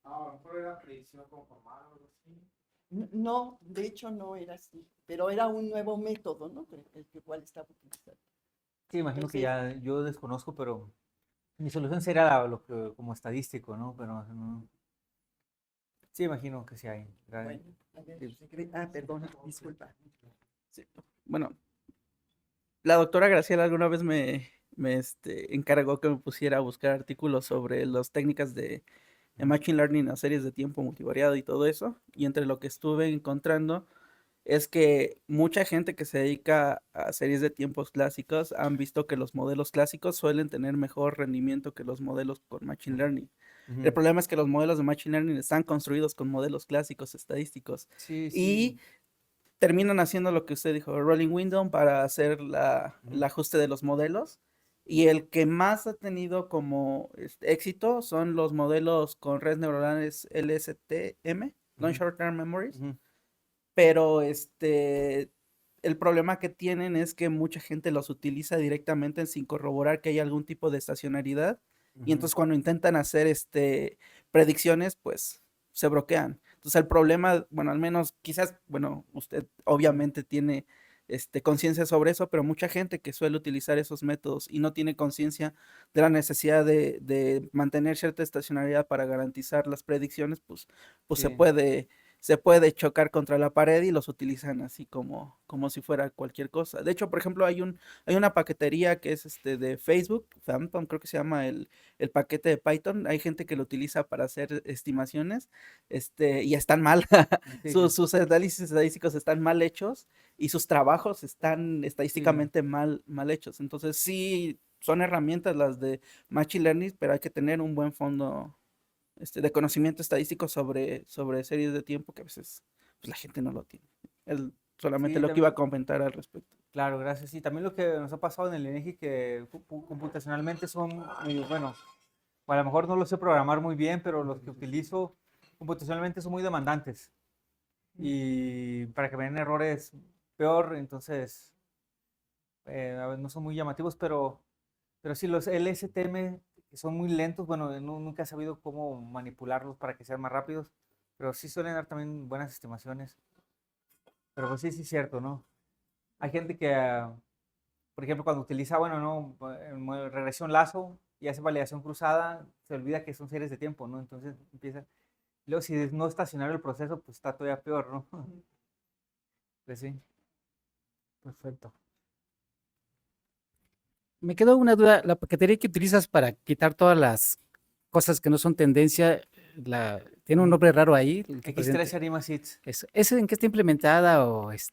a lo mejor era predicción conformada o algo así. No, de hecho no era así, pero era un nuevo método, ¿no? El que cual estaba utilizando. sí, imagino que Entonces, ya yo desconozco, pero mi solución sería lo que, como estadístico, ¿no? Pero no. Sí, imagino que sí hay. bueno, a ver, perdón, disculpa. Sí. Bueno, la doctora Graciela alguna vez me encargó que me pusiera a buscar artículos sobre las técnicas de Machine Learning a series de tiempo multivariado y todo eso. Y entre lo que estuve encontrando es que mucha gente que se dedica a series de tiempos clásicos han visto que los modelos clásicos suelen tener mejor rendimiento que los modelos con Machine Learning. El Ujú. problema es que los modelos de Machine Learning están construidos con modelos clásicos estadísticos Sí, y sí. terminan haciendo lo que usted dijo, rolling window para hacer el Ujú. ajuste de los modelos. Y el que más ha tenido como éxito son los modelos con redes neuronales LSTM, Long Ujú. Short Term Memories. Ujú. Pero el problema que tienen es que mucha gente los utiliza directamente sin corroborar que hay algún tipo de estacionalidad. Y Ujú. entonces cuando intentan hacer predicciones, pues se bloquean. Entonces el problema, bueno, al menos quizás, bueno, usted obviamente tiene conciencia sobre eso, pero mucha gente que suele utilizar esos métodos y no tiene conciencia de la necesidad de mantener cierta estacionalidad para garantizar las predicciones, pues Sí. se puede chocar contra la pared y los utilizan así como si fuera cualquier cosa. De hecho, por ejemplo, hay una paquetería que es de Facebook, Phantom, creo que se llama el paquete de Python. Hay gente que lo utiliza para hacer estimaciones, y están mal. Sí, Sus análisis estadísticos están mal hechos y sus trabajos están sí. estadísticamente mal hechos. Entonces, sí, son herramientas las de Machine Learning, pero hay que tener un buen fondo de conocimiento estadístico sobre series de tiempo que a veces pues, la gente no lo tiene. Él solamente Sí, lo que iba a también, comentar al respecto. claro, gracias. Y también lo que nos ha pasado en el INEGI que computacionalmente son, bueno, a lo mejor no lo sé programar muy bien, pero los que utilizo computacionalmente son muy demandantes. Y para que me den errores peor, entonces a ver, no son muy llamativos, pero sí los LSTM que son muy lentos, bueno, nunca he sabido cómo manipularlos para que sean más rápidos, pero sí suelen dar también buenas estimaciones. Pero pues sí, sí es cierto, ¿no? Hay gente que, por ejemplo, cuando utiliza, bueno, no, regresión lazo y hace validación cruzada, se olvida que son series de tiempo, ¿no? Entonces empieza. Luego, si no estacionario el proceso, pues está todavía peor, ¿no? Pues sí, perfecto. Me quedó una duda, la paquetería que utilizas para quitar todas las cosas que no son tendencia, tiene un nombre raro ahí, el que presenta. X13 Anima Seeds. ¿Ese en qué está implementada o es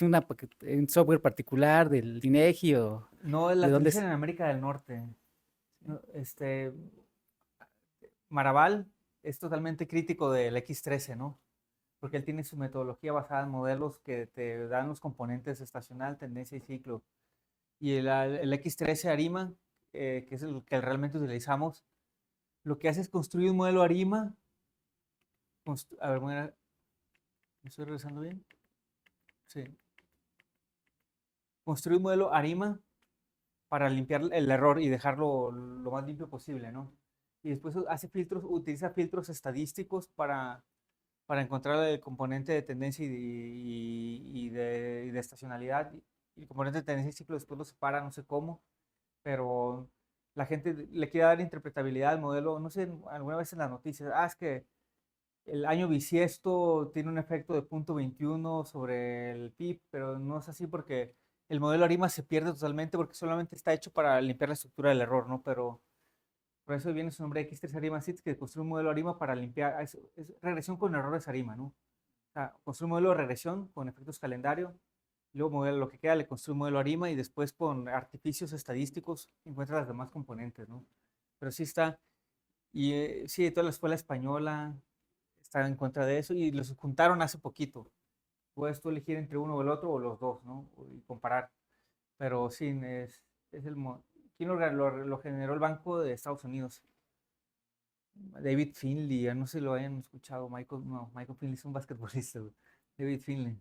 un software particular del INEGI o No, la de dónde utilizan es? en América del Norte. No, Maraval es totalmente crítico del X13, ¿no? Porque él tiene su metodología basada en modelos que te dan los componentes estacional, tendencia y ciclo. Y el X13 Arima, que es el que realmente utilizamos, lo que hace es construir un modelo Arima. A ver, ¿me estoy regresando bien? Sí. Construir un modelo Arima para limpiar el error y dejarlo lo más limpio posible, ¿no? Y después hace filtros, utiliza filtros estadísticos para encontrar el componente de tendencia y de estacionalidad. Y el componente de tendencia y ciclo después lo separa, no sé cómo, pero la gente le quiere dar interpretabilidad al modelo. No sé, alguna vez en las noticias, es que el año bisiesto tiene un efecto de 0.21 sobre el PIB, pero no es así porque el modelo ARIMA se pierde totalmente porque solamente está hecho para limpiar la estructura del error, ¿no? Pero por eso viene su nombre X3 ARIMA SITS, que construye un modelo ARIMA para limpiar, es regresión con errores ARIMA, ¿no? O sea, construye un modelo de regresión con efectos calendario, y luego lo que queda le construye un modelo ARIMA y después con artificios estadísticos encuentra las demás componentes, ¿no? Pero sí está, y sí, toda la escuela española está en contra de eso y los juntaron hace poquito. Puedes tú elegir entre uno o el otro o los dos, ¿no? Y comparar. Pero sí, es ¿quién lo generó? El Banco de Estados Unidos. David Finley, no sé si lo hayan escuchado. Michael Finley es un basquetbolista, güey. David Finley.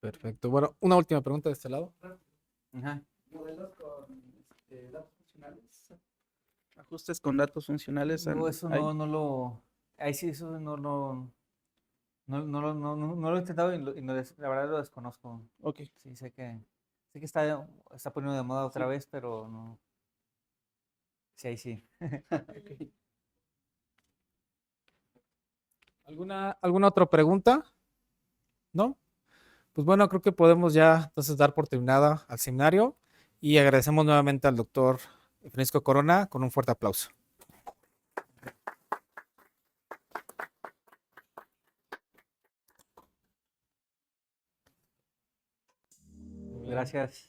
Perfecto. Bueno, una última pregunta de este lado. Ajá. Modelos con datos funcionales. Ajustes con datos funcionales. No, eso hay. no lo. Ahí sí, eso no lo he intentado la verdad lo desconozco. Ok. Sí, sé que está poniendo de moda otra vez, pero no. Sí, ahí sí. ¿Alguna otra pregunta? ¿No? Pues bueno, creo que podemos ya entonces dar por terminada al seminario y agradecemos nuevamente al doctor Francisco Corona con un fuerte aplauso. Gracias.